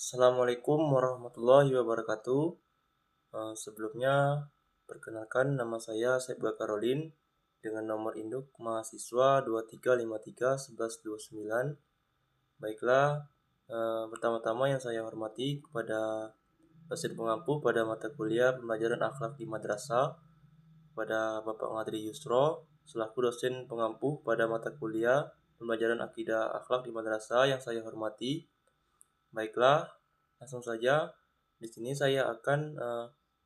Assalamualaikum warahmatullahi wabarakatuh. Sebelumnya, perkenalkan nama saya Saibga Karolin dengan nomor induk mahasiswa 23531129. Baiklah, pertama-tama yang saya hormati kepada dosen pengampu pada mata kuliah pembelajaran akhlak di madrasah, kepada Bapak Ngadri Yusro selaku dosen pengampu pada mata kuliah pembelajaran akidah akhlak di madrasah yang saya hormati. Baiklah, langsung saja. Di sini saya akan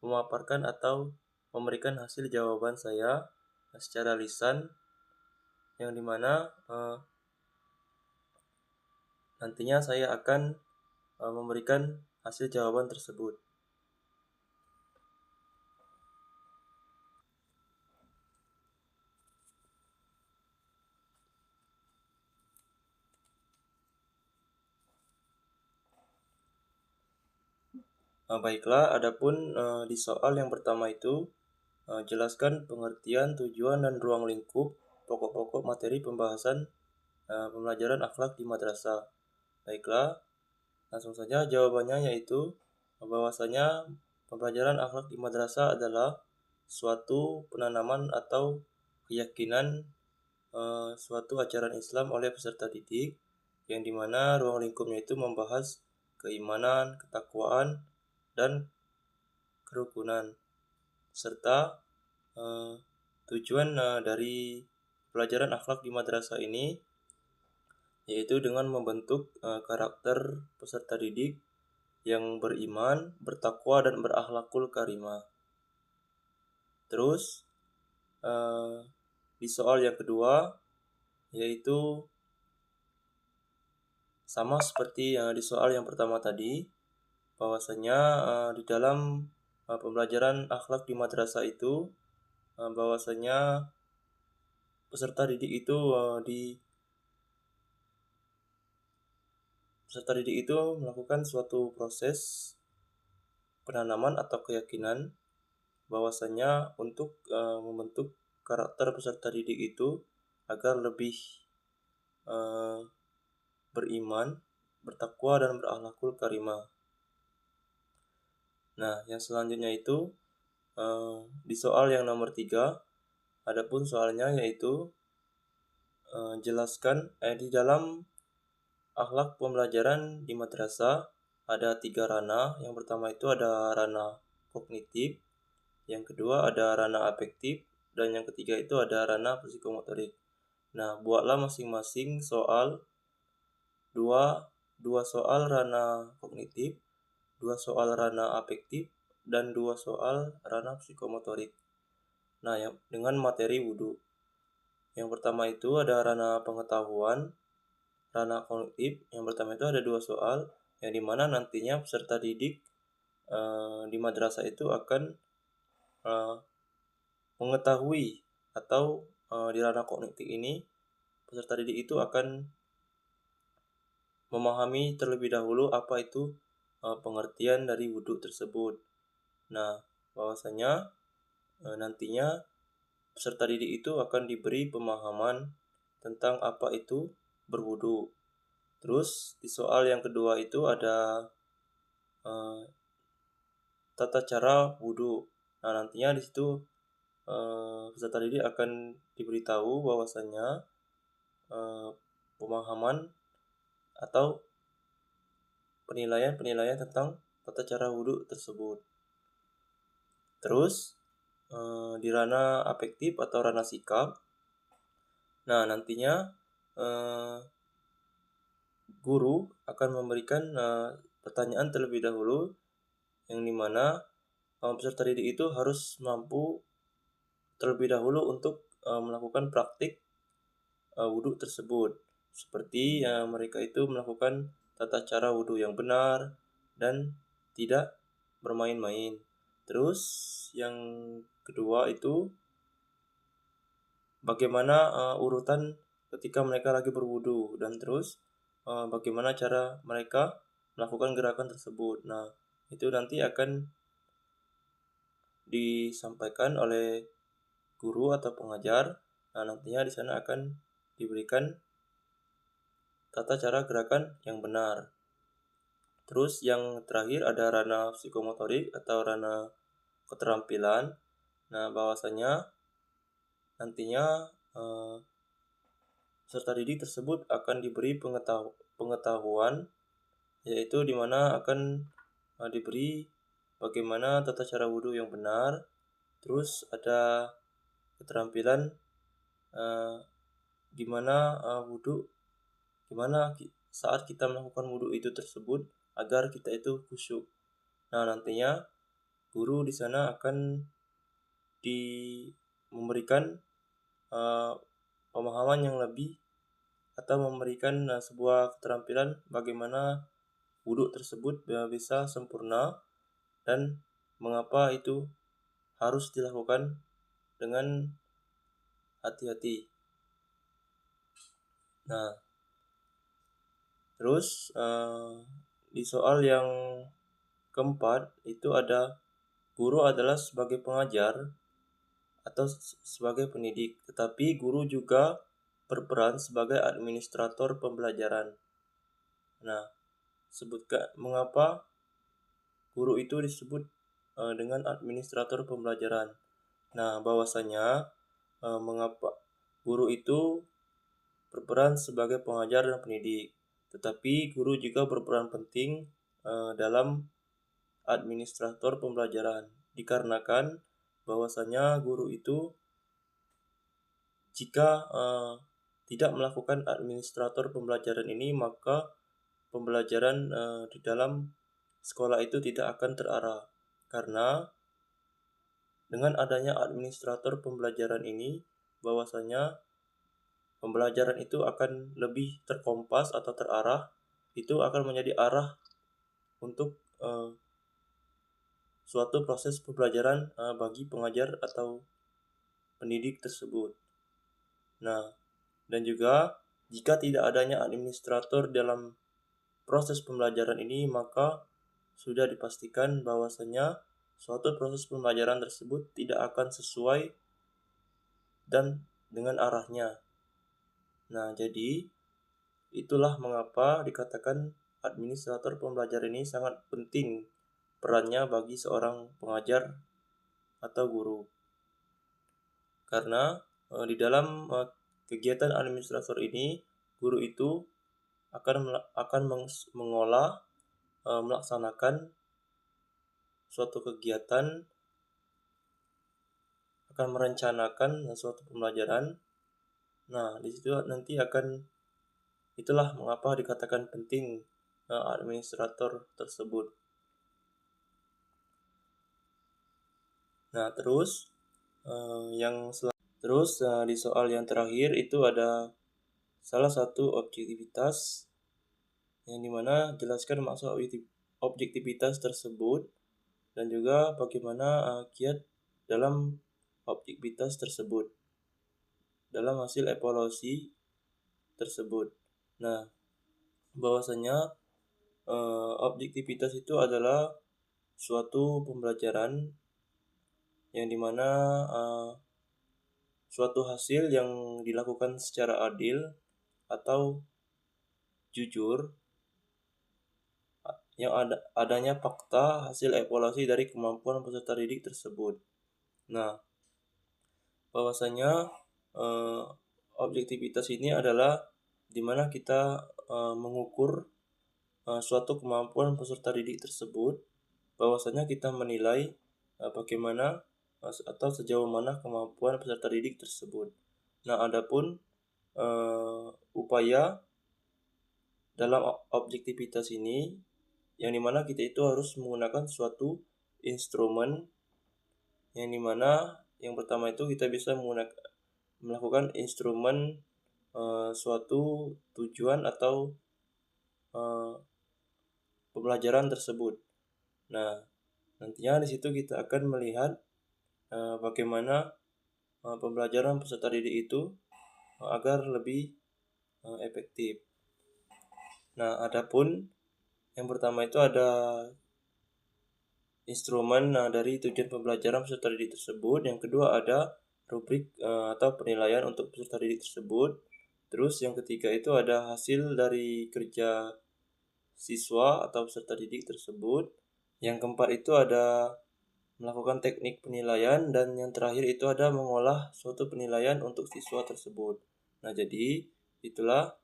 memaparkan atau memberikan hasil jawaban saya secara lisan, yang dimana nantinya saya akan memberikan hasil jawaban tersebut. Baiklah, adapun di soal yang pertama itu, jelaskan pengertian, tujuan, dan ruang lingkup pokok-pokok materi pembahasan pembelajaran akhlak di madrasah. Baiklah, langsung saja jawabannya, yaitu bahwasanya pembelajaran akhlak di madrasah adalah suatu penanaman atau keyakinan suatu ajaran Islam oleh peserta didik, yang dimana ruang lingkupnya itu membahas keimanan, ketakwaan, dan kerukunan, serta tujuan dari pelajaran akhlak di madrasah ini yaitu dengan membentuk karakter peserta didik yang beriman, bertakwa, dan berakhlakul karimah. Terus di soal yang kedua, yaitu sama seperti di soal yang pertama tadi, bahwasanya di dalam pembelajaran akhlak di madrasah itu, bahwasanya peserta didik itu melakukan suatu proses penanaman atau keyakinan bahwasanya untuk membentuk karakter peserta didik itu agar lebih beriman, bertakwa, dan berakhlakul karimah. Nah, yang selanjutnya itu di soal yang nomor 3, adapun soalnya yaitu jelaskan di dalam akhlak pembelajaran di madrasah ada 3 ranah. Yang pertama itu ada ranah kognitif, yang kedua ada ranah afektif, dan yang ketiga itu ada ranah psikomotorik. Nah, buatlah masing-masing soal dua soal ranah kognitif, 2 soal ranah afektif, dan 2 soal ranah psikomotorik. Nah, dengan materi wudhu. Yang pertama itu ada ranah pengetahuan, ranah kognitif. Yang pertama itu ada 2 soal, yang dimana nantinya peserta didik di madrasah itu akan mengetahui atau di ranah kognitif ini peserta didik itu akan memahami terlebih dahulu apa itu pengertian dari wudhu tersebut. Nah, bahwasanya nantinya peserta didik itu akan diberi pemahaman tentang apa itu berwudhu. Terus di soal yang kedua itu ada tata cara wudhu. Nah, nantinya di situ peserta didik akan diberitahu bahwasanya pemahaman atau penilaian tentang tata cara wudhu tersebut. Terus di ranah afektif atau ranah sikap, nah nantinya guru akan memberikan pertanyaan terlebih dahulu, yang dimana peserta didik itu harus mampu terlebih dahulu untuk melakukan praktik wudhu tersebut, seperti mereka itu melakukan tata cara wudhu yang benar dan tidak bermain-main. Terus yang kedua itu bagaimana urutan ketika mereka lagi berwudhu, dan terus bagaimana cara mereka melakukan gerakan tersebut. Nah, itu nanti akan disampaikan oleh guru atau pengajar. Nah, nantinya di sana akan diberikan tata cara gerakan yang benar. Terus yang terakhir ada ranah psikomotorik atau ranah keterampilan. Nah, bahwasanya nantinya peserta didik tersebut akan diberi pengetahuan, yaitu di mana akan diberi bagaimana tata cara wudhu yang benar. Terus ada keterampilan gimana wudhu, gimana saat kita melakukan wudhu itu tersebut agar kita itu khusyuk. Nah, nantinya guru di sana akan memberikan pemahaman yang lebih atau memberikan sebuah keterampilan bagaimana wudhu tersebut bisa sempurna dan mengapa itu harus dilakukan dengan hati-hati. Nah, terus di soal yang keempat itu ada guru adalah sebagai pengajar atau sebagai pendidik, tetapi guru juga berperan sebagai administrator pembelajaran. Nah, sebutkan mengapa guru itu disebut dengan administrator pembelajaran. Nah, bahwasanya mengapa guru itu berperan sebagai pengajar dan pendidik, tetapi guru juga berperan penting dalam administrator pembelajaran, dikarenakan bahwasanya guru itu jika tidak melakukan administrator pembelajaran ini, maka pembelajaran di dalam sekolah itu tidak akan terarah. Karena dengan adanya administrator pembelajaran ini, bahwasanya pembelajaran itu akan lebih terkompas atau terarah, itu akan menjadi arah untuk suatu proses pembelajaran bagi pengajar atau pendidik tersebut. Nah, dan juga jika tidak adanya administrator dalam proses pembelajaran ini, maka sudah dipastikan bahwasanya suatu proses pembelajaran tersebut tidak akan sesuai dan dengan arahnya. Nah, jadi itulah mengapa dikatakan administrator pembelajaran ini sangat penting perannya bagi seorang pengajar atau guru. Karena di dalam kegiatan administrator ini, guru itu akan mengolah, melaksanakan suatu kegiatan, akan merencanakan suatu pembelajaran. Nah, di situ nanti itulah mengapa dikatakan penting administrator tersebut. Nah, terus di soal yang terakhir itu ada salah satu objektivitas yang dimana jelaskan maksud objektivitas tersebut dan juga bagaimana kiat dalam objektivitas tersebut dalam hasil evaluasi tersebut. Nah, bahwasanya objektivitas itu adalah suatu pembelajaran yang dimana suatu hasil yang dilakukan secara adil atau jujur, yang adanya fakta hasil evaluasi dari kemampuan peserta didik tersebut. Nah, bahwasanya objektivitas ini adalah dimana kita mengukur suatu kemampuan peserta didik tersebut, bahwasanya kita menilai bagaimana atau sejauh mana kemampuan peserta didik tersebut. Nah, adapun upaya dalam objektivitas ini yang dimana kita itu harus menggunakan suatu instrumen yang dimana yang pertama itu kita bisa melakukan instrumen suatu tujuan atau pembelajaran tersebut. Nah, nantinya di situ kita akan melihat bagaimana pembelajaran peserta didik itu agar lebih efektif. Nah, adapun yang pertama itu ada instrumen dari tujuan pembelajaran peserta didik tersebut. Yang kedua ada rubrik atau penilaian untuk peserta didik tersebut. Terus yang ketiga itu ada hasil dari kerja siswa atau peserta didik tersebut. Yang keempat itu ada melakukan teknik penilaian, dan yang terakhir itu ada mengolah suatu penilaian untuk siswa tersebut. Nah, jadi itulah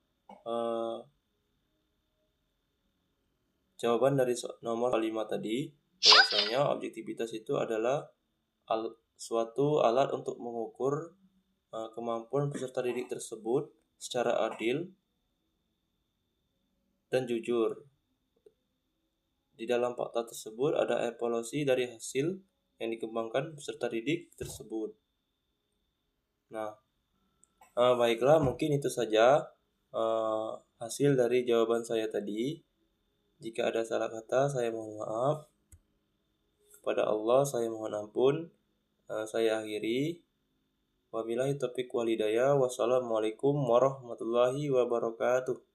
jawaban dari nomor 5 tadi, bahwasanya objektivitas itu adalah suatu alat untuk mengukur kemampuan peserta didik tersebut secara adil dan jujur. Di dalam fakta tersebut ada evaluasi dari hasil yang dikembangkan peserta didik tersebut. Nah, baiklah, mungkin itu saja hasil dari jawaban saya tadi. Jika ada salah kata, saya mohon maaf. Kepada Allah saya mohon ampun. Saya akhiri. Wabillahi taufiq wal hidayah. Wassalamualaikum warahmatullahi wabarakatuh.